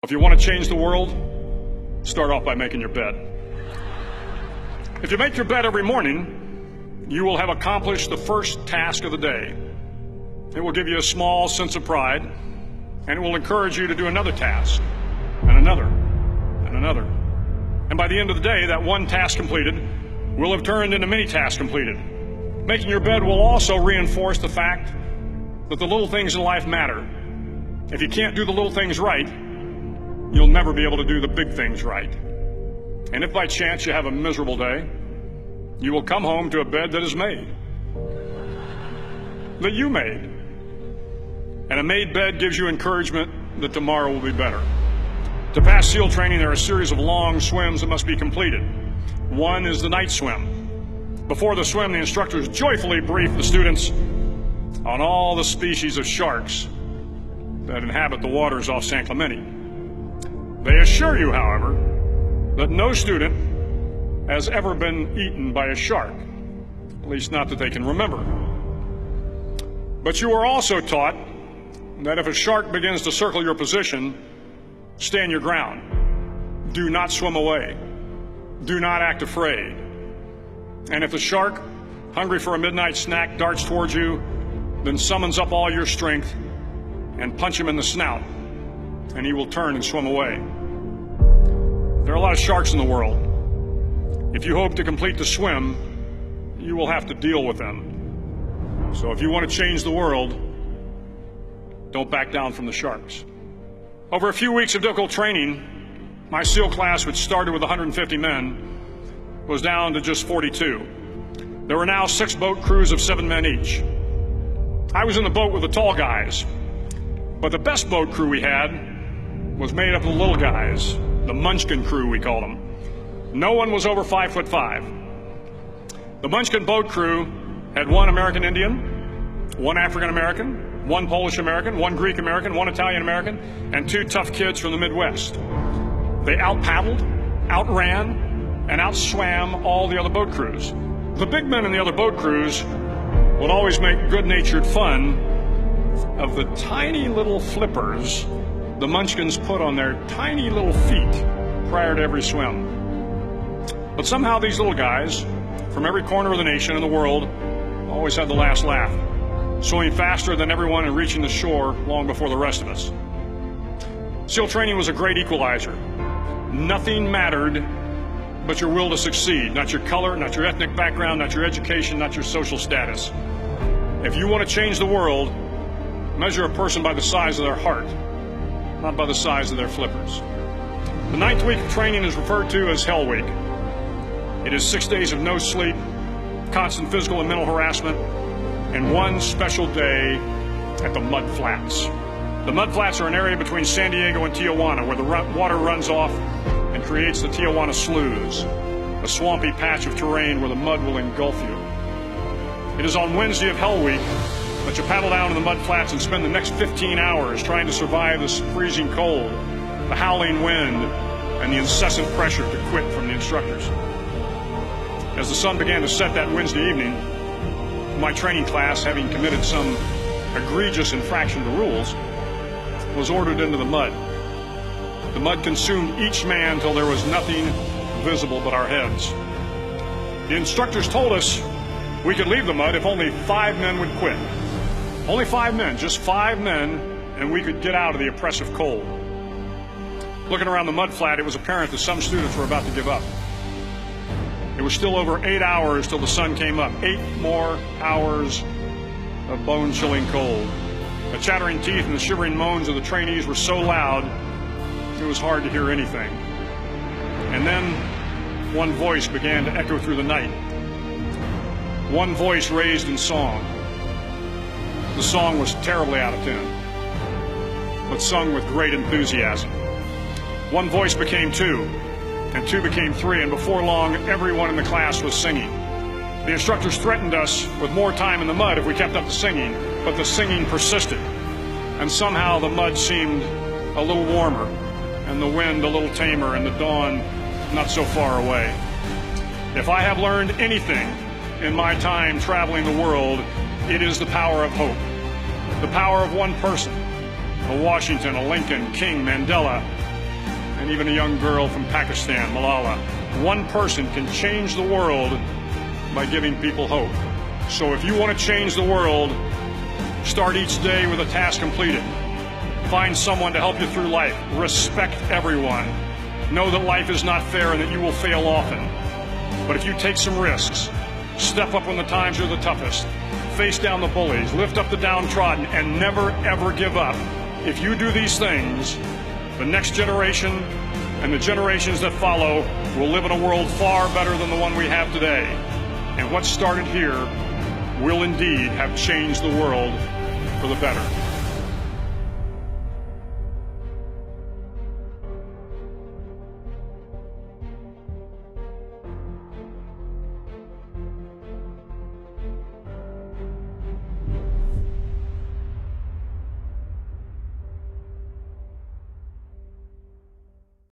If you want to change the world, start off by making your bed. If you make your bed every morning, you will have accomplished the first task of the day. It will give you a small sense of pride, and it will encourage you to do another task, and another, and another. And by the end of the day, that one task completed will have turned into many tasks completed. Making your bed will also reinforce the fact that the little things in life matter. If you can't do the little things right, you'll never be able to do the big things right. And if by chance you have a miserable day, you will come home to a bed that is made, that you made. And a made bed gives you encouragement that tomorrow will be better. To pass SEAL training, there are a series of long swims that must be completed. One is the night swim. Before the swim, the instructors joyfully brief the students on all the species of sharks that inhabit the waters off San Clemente. They assure you, however, that no student has ever been eaten by a shark, at least not that they can remember. But you are also taught that if a shark begins to circle your position, stand your ground. Do not swim away. Do not act afraid. And if the shark, hungry for a midnight snack, darts towards you, then summons up all your strength and punch him in the snout, and he will turn and swim away. There are a lot of sharks in the world. If you hope to complete the swim, you will have to deal with them. So if you want to change the world, don't back down from the sharks. Over a few weeks of difficult training, my SEAL class, which started with 150 men, was down to just 42. There were now 6 boat crews of 7 men each. I was in the boat with the tall guys, but the best boat crew we had was made up of the little guys, the Munchkin crew, we called them. No one was over 5'5". The Munchkin boat crew had 1 American Indian, 1 African American, 1 Polish American, 1 Greek American, 1 Italian American, and 2 tough kids from the Midwest. They out-paddled, outran, and outswam all the other boat crews. The big men in the other boat crews would always make good-natured fun of the tiny little flippers the Munchkins put on their tiny little feet prior to every swim. But somehow these little guys from every corner of the nation and the world always had the last laugh, swimming faster than everyone and reaching the shore long before the rest of us. SEAL training was a great equalizer. Nothing mattered but your will to succeed, not your color, not your ethnic background, not your education, not your social status. If you want to change the world, measure a person by the size of their heart, not by the size of their flippers. The 9th week of training is referred to as Hell Week. It is 6 days of no sleep, constant physical and mental harassment, and 1 special day at the Mud Flats. The Mud Flats are an area between San Diego and Tijuana where the water runs off and creates the Tijuana Sloughs, a swampy patch of terrain where the mud will engulf you. It is on Wednesday of Hell Week that you paddle down to the Mud Flats and spend the next 15 hours trying to survive this freezing cold, the howling wind, and the incessant pressure to quit from the instructors. As the sun began to set that Wednesday evening, my training class, having committed some egregious infraction to rules, was ordered into the mud. The mud consumed each man till there was nothing visible but our heads. The instructors told us we could leave the mud if only 5 men would quit. Only 5 men, just 5 men, and we could get out of the oppressive cold. Looking around the mud flat, it was apparent that some students were about to give up. It was still over 8 hours till the sun came up. 8 more hours of bone-chilling cold. The chattering teeth and the shivering moans of the trainees were so loud, it was hard to hear anything. And then one voice began to echo through the night. One voice raised in song. The song was terribly out of tune, but sung with great enthusiasm. One voice became 2, and 2 became 3, and before long, everyone in the class was singing. The instructors threatened us with more time in the mud if we kept up the singing, but the singing persisted, and somehow the mud seemed a little warmer, and the wind a little tamer, and the dawn not so far away. If I have learned anything in my time traveling the world, it is the power of hope. The power of one person, a Washington, a Lincoln, King, Mandela, and even a young girl from Pakistan, Malala. One person can change the world by giving people hope. So if you want to change the world, start each day with a task completed. Find someone to help you through life. Respect everyone. Know that life is not fair and that you will fail often. But if you take some risks, step up when the times are the toughest, face down the bullies, lift up the downtrodden, and never ever give up. If you do these things, the next generation and the generations that follow will live in a world far better than the one we have today. And what started here will indeed have changed the world for the better.